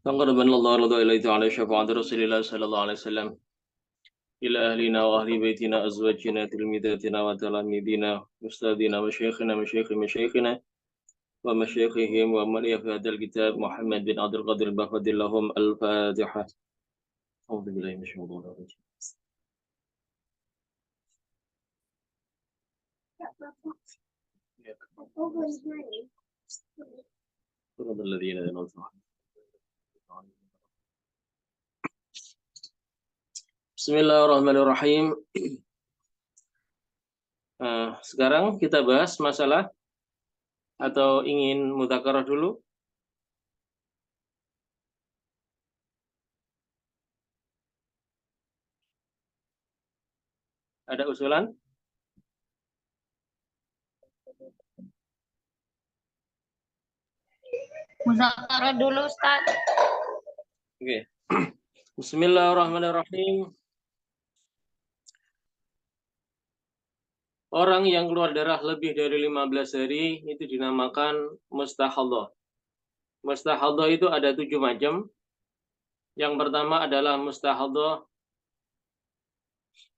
تقربنا الله رضا إليه على شفاعة رسول الله صلى الله عليه وسلم إلى أهلنا وأهل بيتنا أزواجنا تلميذاتنا وتلاميذنا أستاذنا وشيخنا مشايخ مشايخنا ومشايخهم ومن في هذا الكتاب محمد بن عبد القادر بفضل لهم الفاتحة. أعوذ بالله من الشيطان الرجيم. صراط الذين أنعمت عليهم. Bismillahirrahmanirrahim. Sekarang kita bahas masalah atau ingin mudzakarah dulu? Ada usulan? Muzakarah dulu, Ustaz. Oke. Bismillahirrahmanirrahim. Orang yang keluar darah lebih dari 15 hari itu dinamakan mustahadhah. Mustahadhah itu ada 7 macam. Yang pertama adalah mustahadhah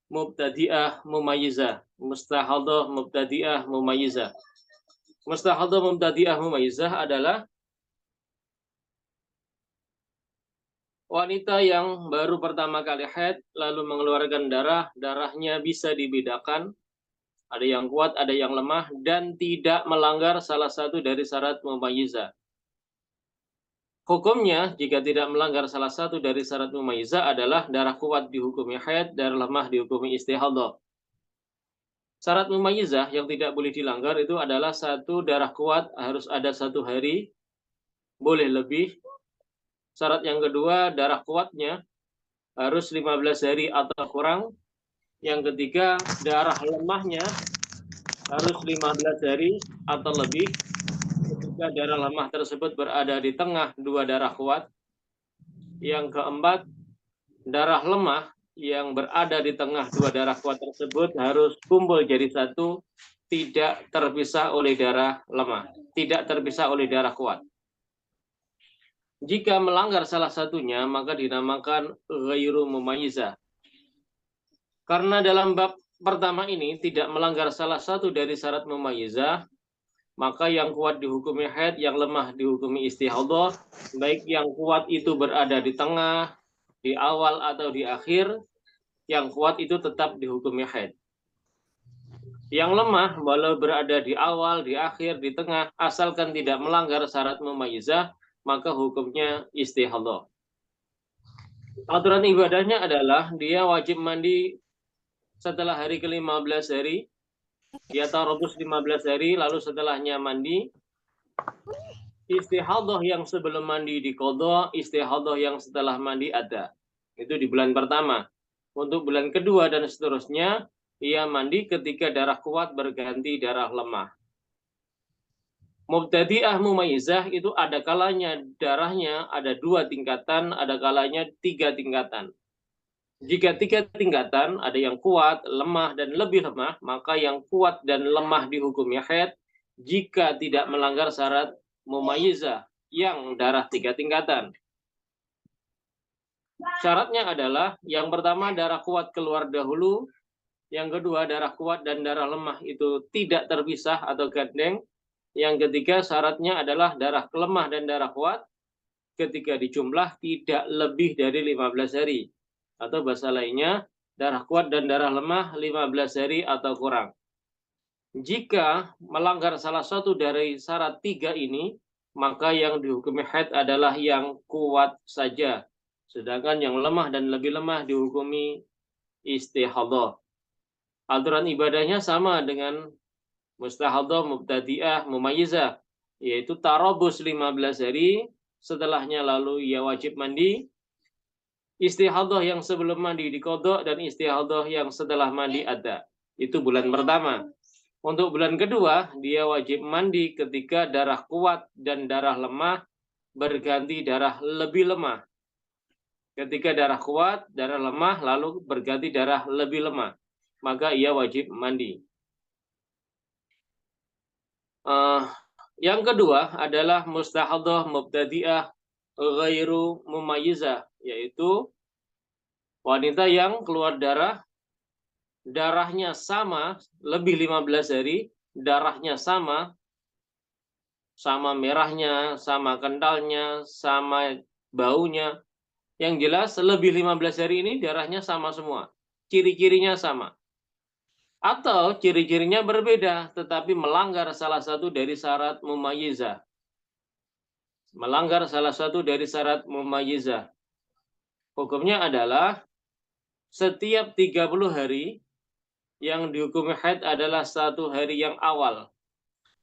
mubtadi'ah mumayyizah. Mustahadhah mubtadi'ah mumayyizah. Mustahadhah mubtadi'ah mumayyizah adalah wanita yang baru pertama kali haid lalu mengeluarkan darah, darahnya bisa dibedakan. Ada yang kuat, ada yang lemah, dan tidak melanggar salah satu dari syarat mumayyizah. Hukumnya, jika tidak melanggar salah satu dari syarat mumayyizah adalah darah kuat dihukumi haid, darah lemah dihukumi istihadhah. Syarat mumayyizah yang tidak boleh dilanggar itu adalah satu, darah kuat harus ada 1 hari, boleh lebih. Syarat yang kedua, darah kuatnya harus 15 hari atau kurang. Yang ketiga, darah lemahnya harus 15 hari atau lebih ketika darah lemah tersebut berada di tengah 2 darah kuat. Yang keempat, darah lemah yang berada di tengah 2 darah kuat tersebut harus kumpul jadi satu, tidak terpisah oleh darah lemah, tidak terpisah oleh darah kuat. Jika melanggar salah satunya, maka dinamakan ghairu mumayyizah. Karena dalam bab pertama ini tidak melanggar salah satu dari syarat mumayyizah, maka yang kuat dihukumi haid, yang lemah dihukumi istihadhah. Baik yang kuat itu berada di tengah, di awal atau di akhir, yang kuat itu tetap dihukumi haid. Yang lemah walau berada di awal, di akhir, di tengah, asalkan tidak melanggar syarat mumayyizah, maka hukumnya istihadhah. Aturan ibadahnya adalah dia wajib mandi setelah hari ke-15 hari, dia tarabus 15 hari, lalu setelahnya mandi. Istihadhah yang sebelum mandi diqadha, istihadhah yang setelah mandi ada. Itu di bulan pertama. Untuk bulan kedua dan seterusnya, ia mandi ketika darah kuat berganti darah lemah. Mubtadi'ah mumayyizah itu ada kalanya darahnya ada 2 tingkatan, ada kalanya 3 tingkatan. Jika 3 tingkatan, ada yang kuat, lemah, dan lebih lemah, maka yang kuat dan lemah dihukumi haid jika tidak melanggar syarat mumayyizah yang darah 3 tingkatan. Syaratnya adalah yang pertama darah kuat keluar dahulu, yang kedua darah kuat dan darah lemah itu tidak terpisah atau gandeng, yang ketiga syaratnya adalah darah lemah dan darah kuat ketika dijumlah tidak lebih dari 15 hari. Atau bahasa lainnya, darah kuat dan darah lemah 15 hari atau kurang. Jika melanggar salah satu dari syarat 3 ini, maka yang dihukumi haid adalah yang kuat saja. Sedangkan yang lemah dan lebih lemah dihukumi istihadhah. Aturan ibadahnya sama dengan mustahadhah, mubtadi'ah, mumayyizah, yaitu tarabus 15 hari, setelahnya lalu ia wajib mandi. Istihadhah yang sebelum mandi diqadha dan istihadhah yang setelah mandi ada. Itu bulan pertama. Untuk bulan kedua, dia wajib mandi ketika darah kuat dan darah lemah berganti darah lebih lemah. Ketika darah kuat, darah lemah lalu berganti darah lebih lemah, maka ia wajib mandi. Yang kedua adalah mustahadhah mubtadi'ah ghairu mumayyizah, yaitu wanita yang keluar darahnya sama, lebih 15 hari, darahnya sama merahnya, sama kentalnya, sama baunya. Yang jelas lebih 15 hari ini darahnya sama semua. Ciri-cirinya sama. Atau ciri-cirinya berbeda, tetapi melanggar salah satu dari syarat mumayyizah. Melanggar salah satu dari syarat mumayyizah. Hukumnya adalah setiap 30 hari yang dihukumi haid adalah satu hari yang awal.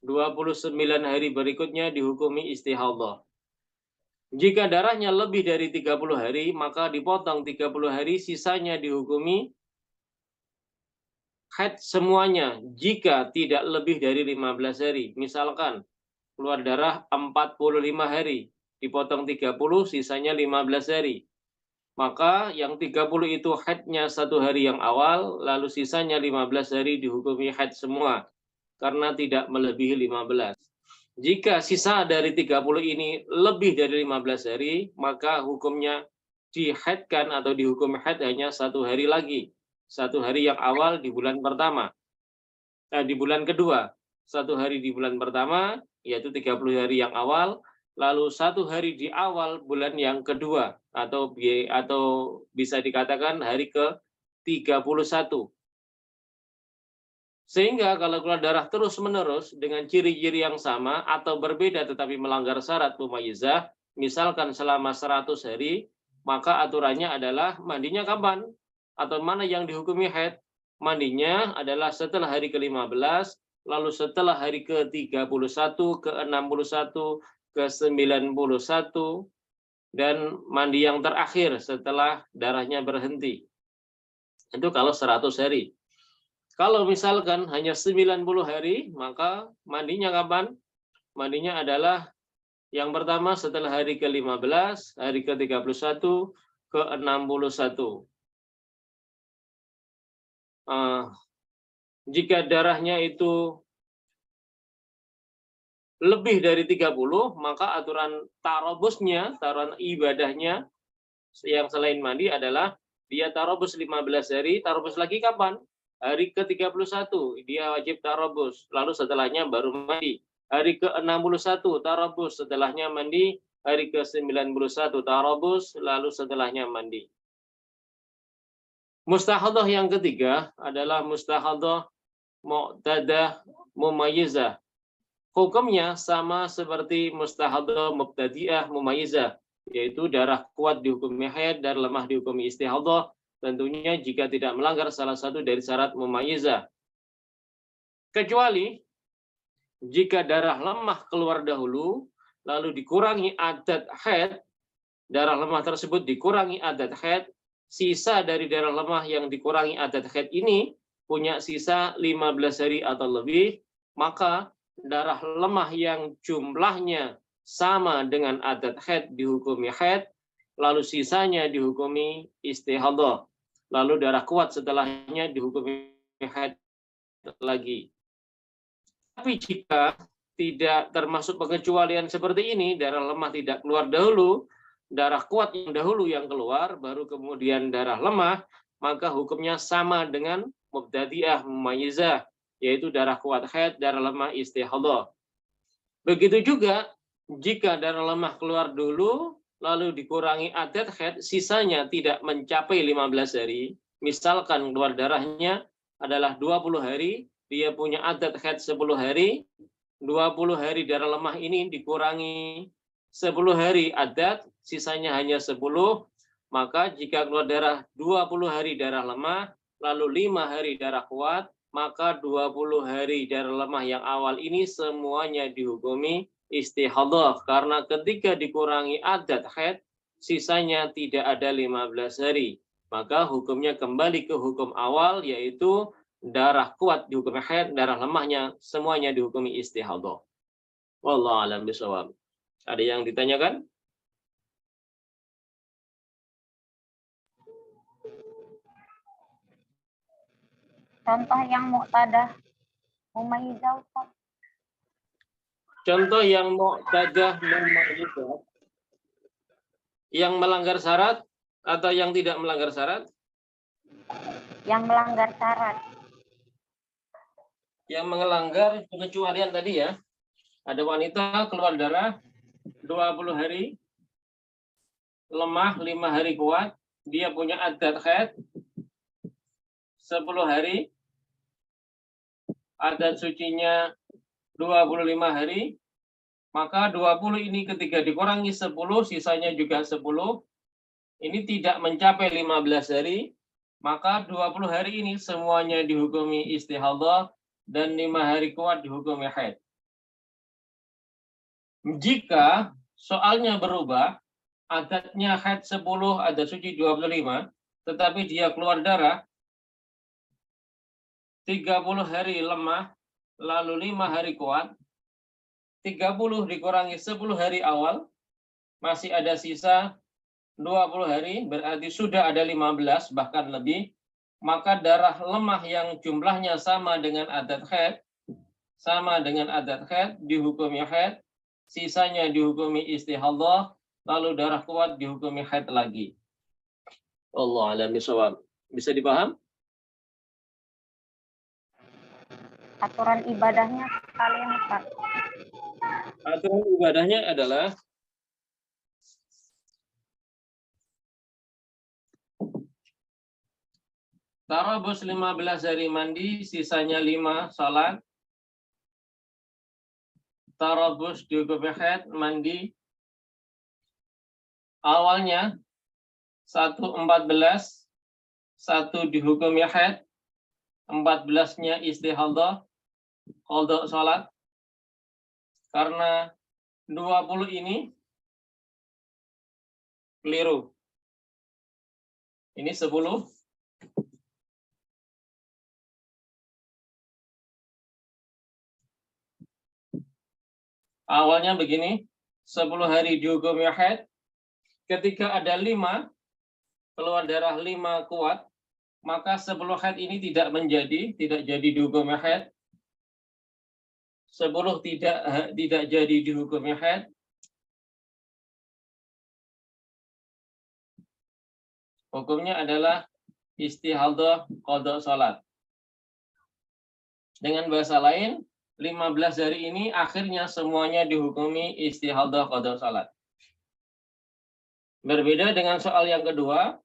29 hari berikutnya dihukumi istihadhah. Jika darahnya lebih dari 30 hari, maka dipotong 30 hari, sisanya dihukumi haid semuanya jika tidak lebih dari 15 hari. Misalkan keluar darah 45 hari, dipotong 30, sisanya 15 hari. Maka yang 30 itu haidnya satu hari yang awal, lalu sisanya 15 hari dihukumi haid semua, karena tidak melebihi 15. Jika sisa dari 30 ini lebih dari 15 hari, maka hukumnya dihaidkan atau dihukum haid hanya satu hari lagi. Satu hari yang awal di bulan pertama. Di bulan kedua. Satu hari di bulan pertama, yaitu 30 hari yang awal, lalu satu hari di awal bulan yang kedua, atau bisa dikatakan hari ke-31. Sehingga kalau keluar darah terus-menerus dengan ciri-ciri yang sama atau berbeda tetapi melanggar syarat mumayyizah, misalkan selama 100 hari, maka aturannya adalah mandinya kapan? Atau mana yang dihukumi haid? Mandinya adalah setelah hari ke-15, lalu setelah hari ke-31, ke-61, ke-91, dan mandi yang terakhir setelah darahnya berhenti. Itu kalau 100 hari. Kalau misalkan hanya 90 hari, maka mandinya kapan? Mandinya adalah yang pertama setelah hari ke-15, hari ke-31, ke-61. Jika darahnya itu lebih dari 30, maka aturan tarobusnya, taruhan ibadahnya yang selain mandi adalah dia tarobus 15 hari, tarobus lagi kapan? Hari ke-31 dia wajib tarobus, lalu setelahnya baru mandi. Hari ke-61 tarobus, setelahnya mandi. Hari ke-91 tarobus, lalu setelahnya mandi. Mustahadhah yang ketiga adalah mustahadhah mu'tadah mumayyizah. Hukumnya sama seperti mustahadhah mubtadi'ah mumayyizah, yaitu darah kuat dihukumi haid, darah lemah dihukumi istihadhah, tentunya jika tidak melanggar salah satu dari syarat mumayyizah. Kecuali jika darah lemah keluar dahulu, lalu dikurangi adat haid, darah lemah tersebut dikurangi adat haid, sisa dari darah lemah yang dikurangi adat haid ini punya sisa 15 hari atau lebih, maka darah lemah yang jumlahnya sama dengan adat haid dihukumi haid, lalu sisanya dihukumi istihadhah. Lalu darah kuat setelahnya dihukumi haid lagi. Tapi jika tidak termasuk pengecualian seperti ini, darah lemah tidak keluar dahulu, darah kuat yang dahulu yang keluar, baru kemudian darah lemah, maka hukumnya sama dengan mubtadi'ah mumayyizah, yaitu darah kuat haid, darah lemah istihadhah. Begitu juga jika darah lemah keluar dulu, lalu dikurangi adat haid, sisanya tidak mencapai 15 hari, misalkan keluar darahnya adalah 20 hari, dia punya adat haid 10 hari, 20 hari darah lemah ini dikurangi 10 hari adat, sisanya hanya 10, maka jika keluar darah 20 hari darah lemah, lalu 5 hari darah kuat, maka 20 hari darah lemah yang awal ini semuanya dihukumi istihadhah, karena ketika dikurangi adat haid, sisanya tidak ada 15 hari. Maka hukumnya kembali ke hukum awal, yaitu darah kuat dihukumi haid, darah lemahnya semuanya dihukumi istihadhah. Wallahu a'lam bishawab. Ada yang ditanyakan? Contoh yang muqtadah mumayyizah, Ustaz. Contoh yang muqtadah mumayyizah Yang melanggar syarat atau yang tidak melanggar syarat? Yang melanggar syarat. Yang melanggar pengecualian tadi ya. Ada wanita keluar darah 20 hari, lemah 5 hari kuat, dia punya adat haid 10 hari, adat sucinya 25 hari, maka 20 ini ketika dikurangi 10, sisanya juga 10, ini tidak mencapai 15 hari, maka 20 hari ini semuanya dihukumi istihadah dan 5 hari kuat dihukumi haid. Jika soalnya berubah, adatnya haid 10, adat suci 25, tetapi dia keluar darah 30 hari lemah, lalu 5 hari kuat, 30 dikurangi 10 hari awal, masih ada sisa 20 hari, berarti sudah ada 15, bahkan lebih, maka darah lemah yang jumlahnya sama dengan adat haid, dihukumi haid, sisanya dihukumi istihadah, lalu darah kuat dihukumi haid lagi. Allah a'lam bishawab. Bisa dipaham? Aturan ibadahnya sekalian, Pak. Aturan ibadahnya adalah tarabus 15 hari mandi, sisanya 5 salat. Tarabus dihukumi haid, mandi. Awalnya 1:14, 1 dihukumi haid, 14-nya istihadah, qadha salat. Karena 20 ini keliru. Ini 10. Awalnya begini, 10 hari dihukumi haid. Ketika ada 5, keluar darah 5 kuat, maka 10 haid ini tidak jadi dihukumi haid. 10 tidak jadi dihukumi haid. Hukumnya adalah istihadah qadha salat. Dengan bahasa lain, 15 hari ini akhirnya semuanya dihukumi istihadah qadha salat. Berbeda dengan soal yang kedua,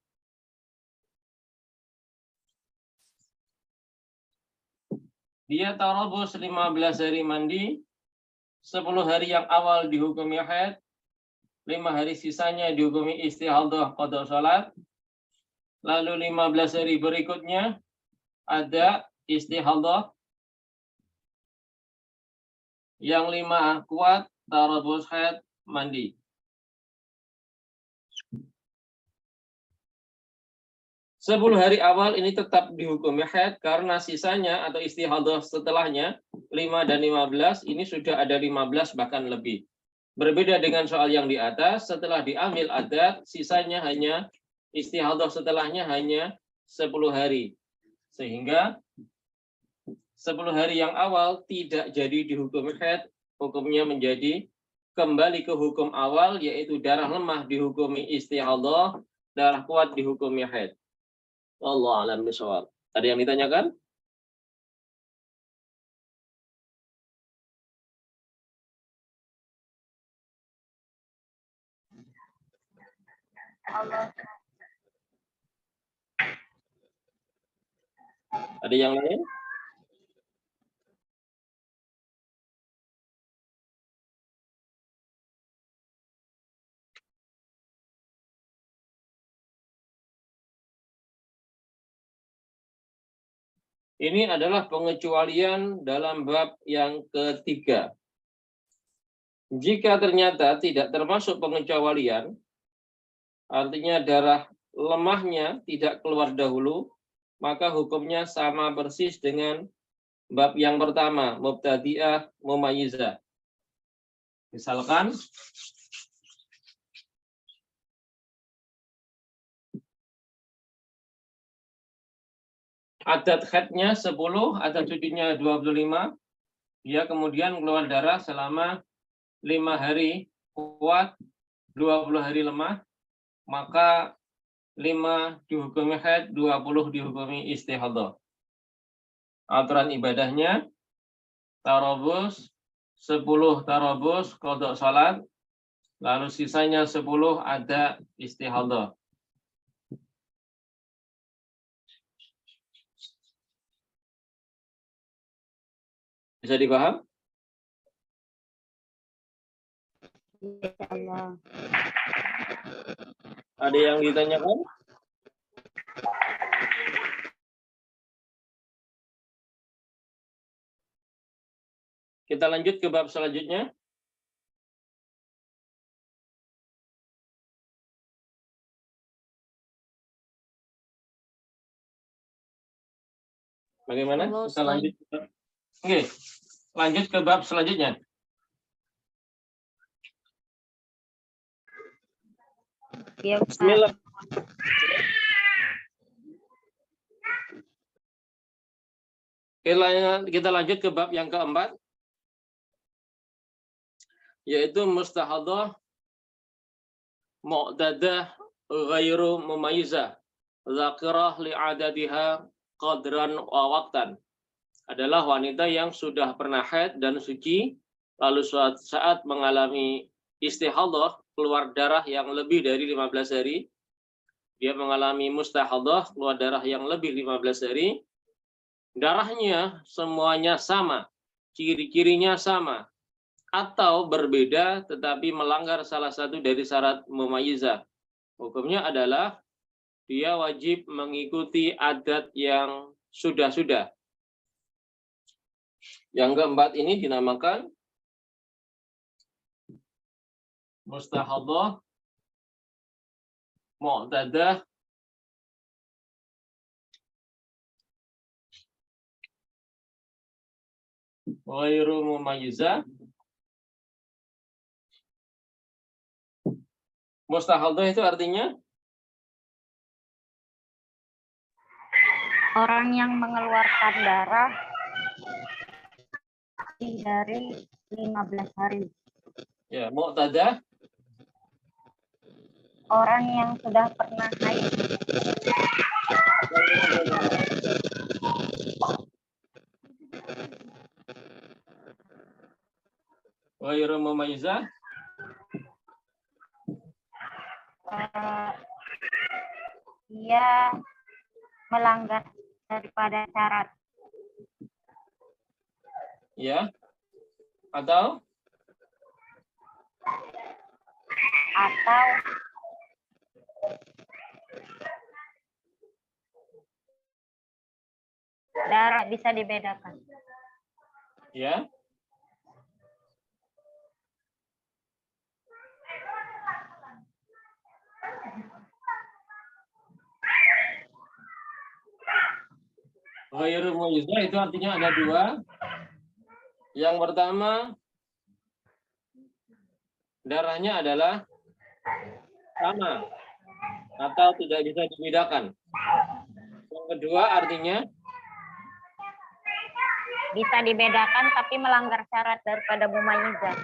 dia tarabus 15 hari mandi, 10 hari yang awal dihukumi haid, 5 hari sisanya dihukumi istihadah qadha salat, lalu 15 hari berikutnya ada istihadah, yang 5 kuat tarabus haid mandi. 10 hari awal ini tetap dihukumi haid karena sisanya atau istihadah setelahnya 5 dan 15 ini sudah ada 15 bahkan lebih. Berbeda dengan soal yang di atas, setelah diambil adat sisanya hanya istihadah setelahnya hanya 10 hari. Sehingga 10 hari yang awal tidak jadi dihukumi haid, hukumnya menjadi kembali ke hukum awal, yaitu darah lemah dihukumi istihadah, darah kuat dihukumi haid. Allah a'lam bishawab. Ada yang ditanyakan? Allah. Ada yang lain? Ini adalah pengecualian dalam bab yang ketiga. Jika ternyata tidak termasuk pengecualian, artinya darah lemahnya tidak keluar dahulu, maka hukumnya sama persis dengan bab yang pertama, mubtadi'ah mumayyizah. Misalkan adat haidnya 10, adat sucinya 25, dia kemudian keluar darah selama 5 hari kuat, 20 hari lemah, maka 5 dihukumi haid, 20 dihukumi istihadah. Aturan ibadahnya tarobus, 10 tarobus, qadha salat, lalu sisanya 10 ada istihadah. Bisa dipaham? Insyaallah. Ada yang ditanyakan? Kita lanjut ke bab selanjutnya. Bagaimana? Kita lanjut. Oke, lanjut ke bab selanjutnya. Ya, Ustaz. Bismillah. Kita lanjut ke bab yang keempat, yaitu mustahadah mu'tadah ghairu mumayyizah dzakirah li'adadiha qadran wa waqtan. Adalah wanita yang sudah pernah haid dan suci, lalu suatu saat mengalami istihadah, keluar darah yang lebih dari 15 hari. Dia mengalami mustahadah, keluar darah yang lebih 15 hari. Darahnya semuanya sama, ciri-cirinya sama, atau berbeda tetapi melanggar salah satu dari syarat mumayyizah. Hukumnya adalah dia wajib mengikuti adat yang sudah-sudah. Yang keempat ini dinamakan mustahadah mu'tadah ghairu mumayyizah. Mustahadah itu artinya Orang yang mengeluarkan darah lebih dari 15 hari. ya, mu'tadah Orang yang sudah pernah haid. ghairu mumayyizah. Dia melanggar daripada syarat. Ya. Atau darah bisa dibedakan. ya. Ghairu mumayyizah itu artinya ada dua. Yang pertama, darahnya adalah sama atau tidak bisa dibedakan. Yang kedua artinya Bisa dibedakan tapi melanggar syarat daripada mumayyizah.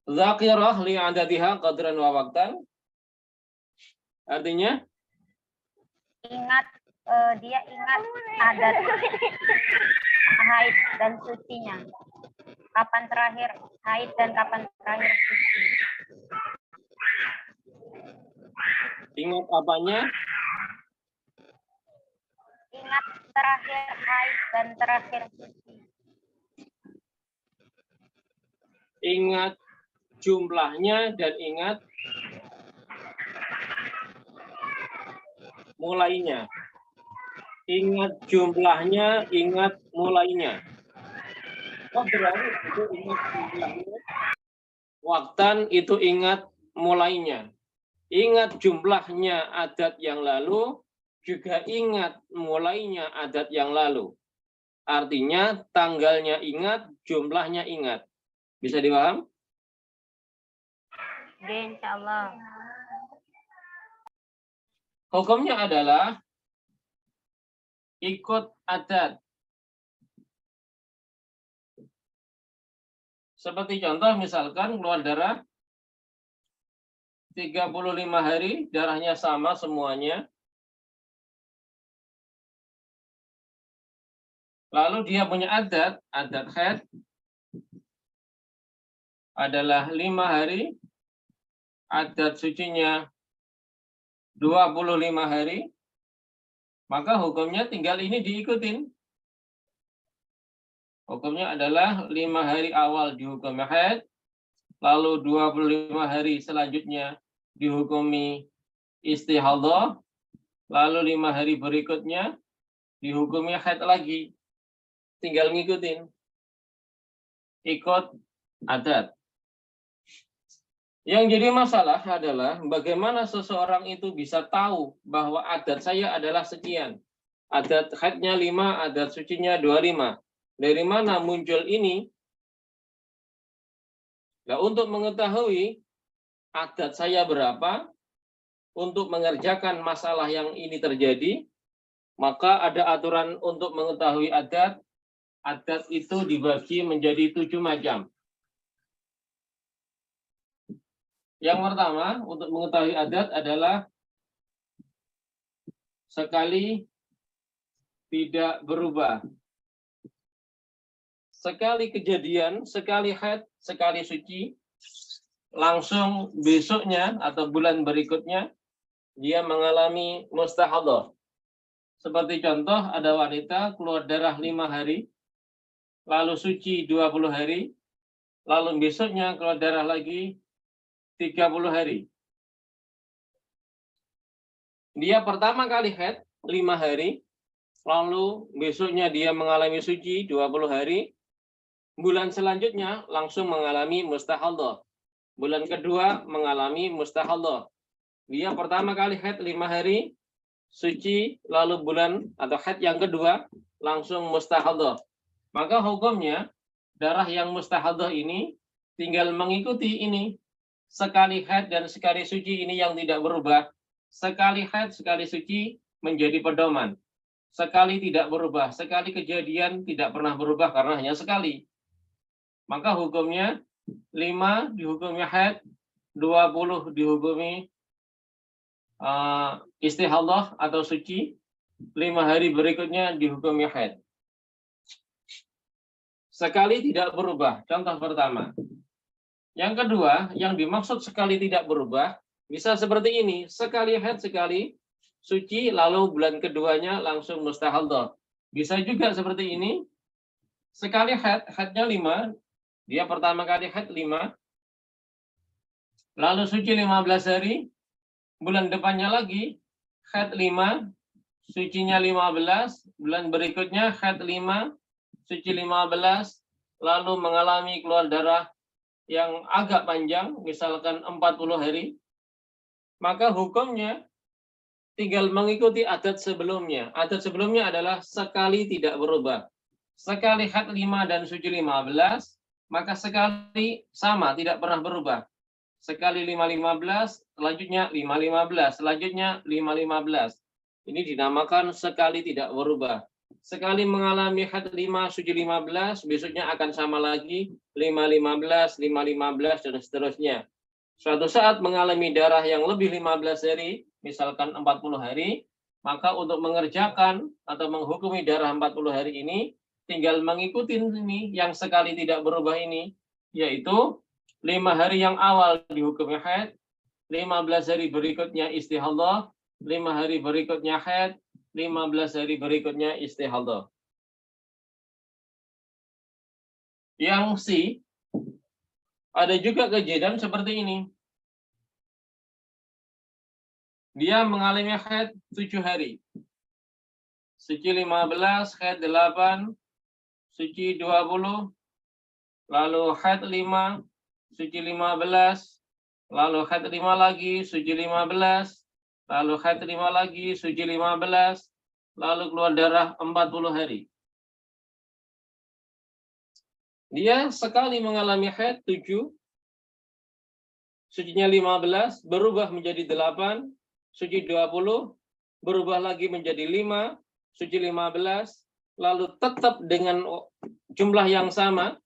Zakirah li'adatiha qadran wa waqtan. Artinya Ingat, dia ingat adat haid dan sucinya. Kapan terakhir haid dan kapan terakhir suci. ingat apanya? Ingat terakhir haid dan terakhir suci. Ingat jumlahnya dan ingat mulainya. Ingat jumlahnya, ingat mulainya. Qadran itu ingat jumlahnya. Waqtan itu ingat mulainya. Ingat jumlahnya adat yang lalu, juga ingat mulainya adat yang lalu. Artinya tanggalnya ingat, jumlahnya ingat. Bisa dipaham? Insyaallah. Hukumnya adalah ikut adat. Seperti contoh misalkan keluar darah 35 hari, darahnya sama semuanya. Lalu dia punya adat haid adalah 5 hari, adat sucinya 25 hari, maka hukumnya tinggal ini diikutin. Hukumnya adalah 5 hari awal dihukum haid, lalu 25 hari selanjutnya dihukumi istihadhah, lalu 5 hari berikutnya dihukumi haid lagi. Tinggal ngikutin. Ikut adat. Yang jadi masalah adalah bagaimana seseorang itu bisa tahu bahwa adat saya adalah sekian. Adat haidnya 5, adat sucinya 25. Dari mana muncul ini? Nah, untuk mengetahui adat saya berapa, untuk mengerjakan masalah yang ini terjadi, maka ada aturan untuk mengetahui adat. Adat itu dibagi menjadi 7 macam. Yang pertama, untuk mengetahui adat adalah sekali tidak berubah. Sekali kejadian, sekali haid, sekali suci, langsung besoknya atau bulan berikutnya dia mengalami mustahadhah. Seperti contoh, ada wanita keluar darah 5 hari, lalu suci 20 hari, lalu besoknya keluar darah lagi 30 hari. Dia pertama kali haid 5 hari, lalu besoknya dia mengalami suci 20 hari, bulan selanjutnya langsung mengalami mustahadhah. Bulan kedua mengalami mustahadhah. Dia pertama kali haid 5 hari, suci, lalu bulan atau haid yang kedua langsung mustahadhah. Maka hukumnya darah yang mustahadhah ini tinggal mengikuti ini. Sekali haid dan sekali suci ini yang tidak berubah. Sekali haid, sekali suci menjadi pedoman. Sekali tidak berubah, sekali kejadian tidak pernah berubah karena hanya sekali. Maka hukumnya 5 dihukumi haid, 20 dihukumi istihadhah atau suci, 5 hari berikutnya dihukumi haid. Sekali tidak berubah, contoh pertama. Yang kedua, yang dimaksud sekali tidak berubah, bisa seperti ini, sekali haid, sekali suci, lalu bulan keduanya langsung mustahadhah. Bisa juga seperti ini, sekali haid, haidnya 5, dia pertama kali haid 5, lalu suci 15 hari, bulan depannya lagi haid 5, sucinya 15, bulan berikutnya haid 5, suci 15, lalu mengalami keluar darah yang agak panjang, misalkan 40 hari, maka hukumnya tinggal mengikuti adat sebelumnya. Adat sebelumnya adalah sekali tidak berubah. Sekali haid 5 dan suci 15, maka sekali sama, tidak pernah berubah. Sekali 5-15, selanjutnya 5-15, selanjutnya 5-15. Ini dinamakan sekali tidak berubah. Sekali mengalami haid 5, suci 15, besoknya akan sama lagi 5-15, 5-15, dan seterusnya. Suatu saat mengalami darah yang lebih 15 hari, misalkan 40 hari, maka untuk mengerjakan atau menghukumi darah 40 hari ini, tinggal mengikuti ini yang sekali tidak berubah ini, yaitu 5 hari yang awal dihukumi haid, 15 hari berikutnya istihadhah, 5 hari berikutnya haid, 15 hari berikutnya istihadhah. Yang C, ada juga kejadian seperti ini. Dia mengalami haid 7 hari. Suci 15, haid 8, suci 20, lalu haid 5, suci 15, lalu haid 5 lagi, suci 15, lalu haid 5 lagi, suci 15, lalu keluar darah 40 hari. Dia sekali mengalami haid 7, sucinya 15, berubah menjadi 8, suci 20, berubah lagi menjadi 5, suci 15, lalu tetap dengan jumlah yang sama,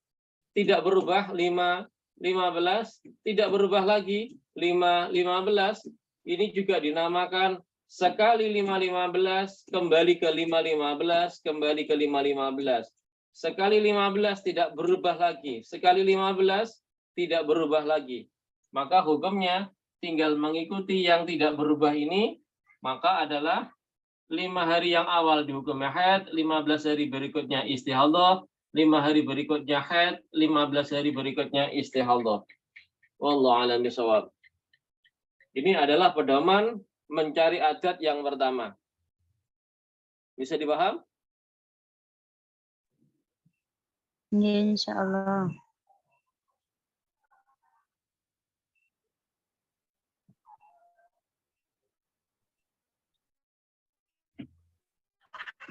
tidak berubah 5, 15, tidak berubah lagi 5, 15. Ini juga dinamakan sekali 5, 15, kembali ke 5, 15, kembali ke 5, 15. Sekali 15 tidak berubah lagi. Sekali 15 tidak berubah lagi. Maka hukumnya tinggal mengikuti yang tidak berubah ini, maka adalah 5 hari yang awal dihukumnya haid, 15 hari berikutnya istihadah, 5 hari berikutnya haid, 15 hari berikutnya istihadah. Wallahu a'lam bishawab. Ini adalah pedoman mencari adat yang pertama. Bisa dipaham? Ya, insya Allah.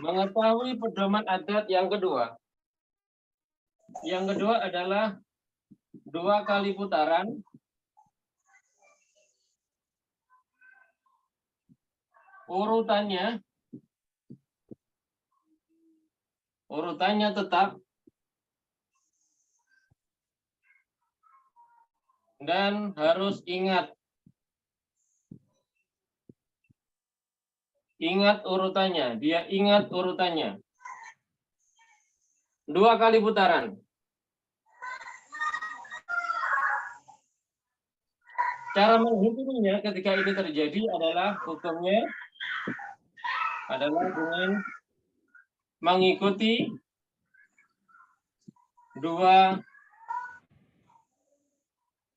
Mengetahui pedoman adat yang kedua. Yang kedua adalah 2 kali putaran urutannya tetap dan harus ingat urutannya, dia ingat urutannya. 2 kali putaran. Cara menghukumnya ketika ini terjadi adalah hukumnya adalah dengan mengikuti 2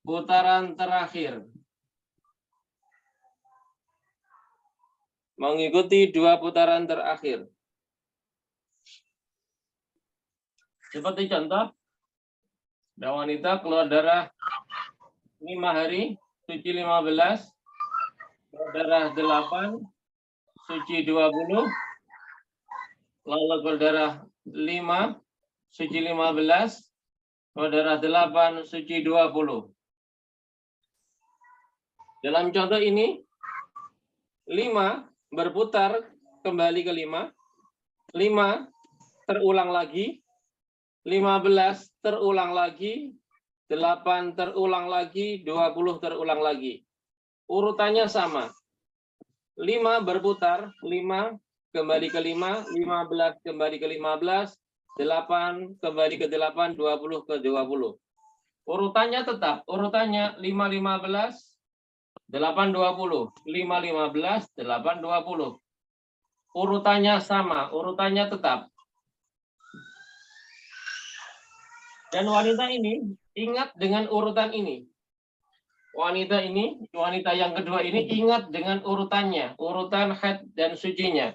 putaran terakhir. Mengikuti 2 putaran terakhir. Seperti contoh, ada wanita keluar darah 5 hari, suci 15, keluar darah 8, suci 20, lalu keluar darah 5, suci 15, keluar darah 8, suci 20. Dalam contoh ini, 5 berputar kembali ke 5, 5 terulang lagi, 15 terulang lagi, 8 terulang lagi, 20 terulang lagi. Urutannya sama. 5 berputar, 5 kembali ke 5, 15 kembali ke 15, 8 kembali ke 8, 20 ke 20. Urutannya tetap, urutannya 5, 15, 8, 20, 5, 15, 8, 20. Urutannya sama, urutannya tetap. Dan wanita ini ingat dengan urutan ini. Wanita yang kedua ini ingat dengan urutannya, urutan haid dan sucinya.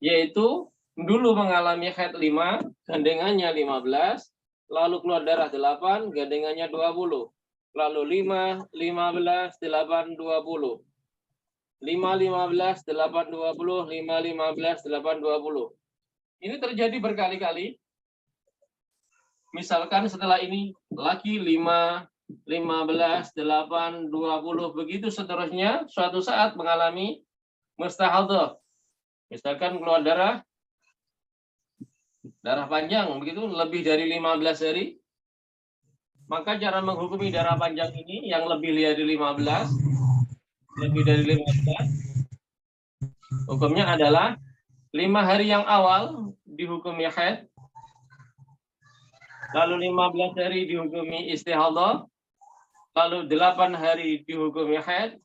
Yaitu dulu mengalami haid 5, gandengannya 15, lalu keluar darah 8, gandengannya 20. Lalu 5, 15, 8, 20. 5, 15, 8, 20, 5, 15, 8, 20. Ini terjadi berkali-kali. Misalkan setelah ini laki 5, 15, 8, 20, begitu seterusnya, suatu saat mengalami mustahadah. Misalkan keluar darah panjang, begitu lebih dari 15 hari. Maka cara menghukumi darah panjang ini yang lebih dari 15, hukumnya adalah 5 hari yang awal dihukumi haid, lalu 15 hari dihukumi istihadah, lalu 8 hari dihukumi haid,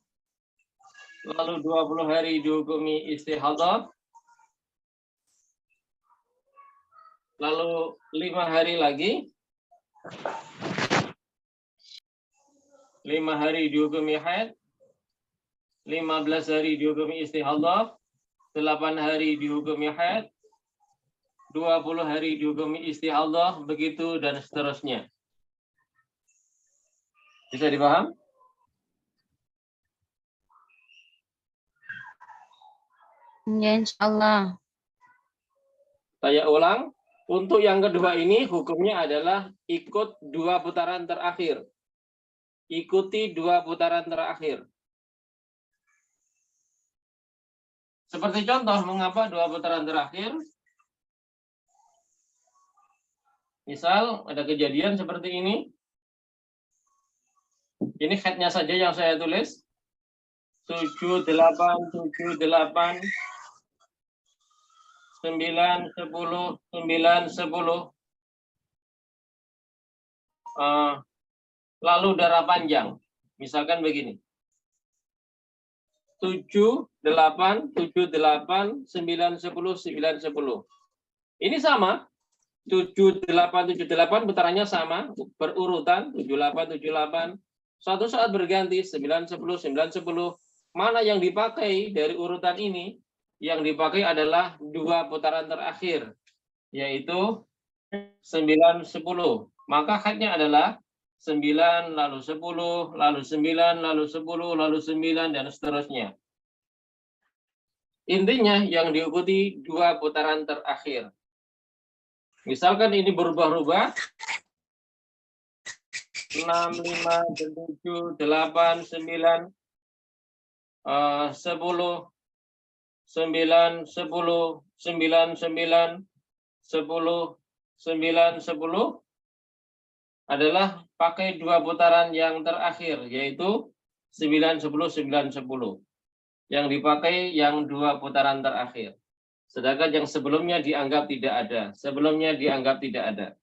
lalu 20 hari dihukumi istihadah, lalu 5 hari lagi, 5 hari dihukumi haid, 15 hari dihukumi istihadah, 8 hari dihukumi haid, 20 hari dihukumi istihadah, begitu dan seterusnya. Bisa dipaham? Ya, insya Allah. Saya ulang, untuk yang kedua ini hukumnya adalah ikut 2 putaran terakhir. Ikuti 2 putaran terakhir. Seperti contoh, mengapa 2 putaran terakhir? Misal ada kejadian seperti ini. Ini headnya saja yang saya tulis. 7, 8, 7, 8, 9, 10, 9, 10. Lalu darah panjang. Misalkan begini. 7, 8, 7, 8, 9, 10, 9, 10. Ini sama. 7, 8, 7, 8 putarannya sama. Berurutan. 7, 8, 7, 8. Suatu saat berganti. 9, 10, 9, 10. Mana yang dipakai dari urutan ini? Yang dipakai adalah 2 putaran terakhir. Yaitu 9, 10. Maka headnya adalah 9, lalu 10, lalu 9, lalu 10, lalu 9, dan seterusnya. Intinya yang diikuti 2 putaran terakhir. Misalkan ini berubah-ubah. 6, 5, 7, 8, 9, 10, 9, 10, 9, 9, 10, 9, 10 adalah pakai 2 putaran yang terakhir, yaitu 9, 10, 9, 10. Yang dipakai yang 2 putaran terakhir. Sedangkan yang sebelumnya dianggap tidak ada. Sebelumnya dianggap tidak ada.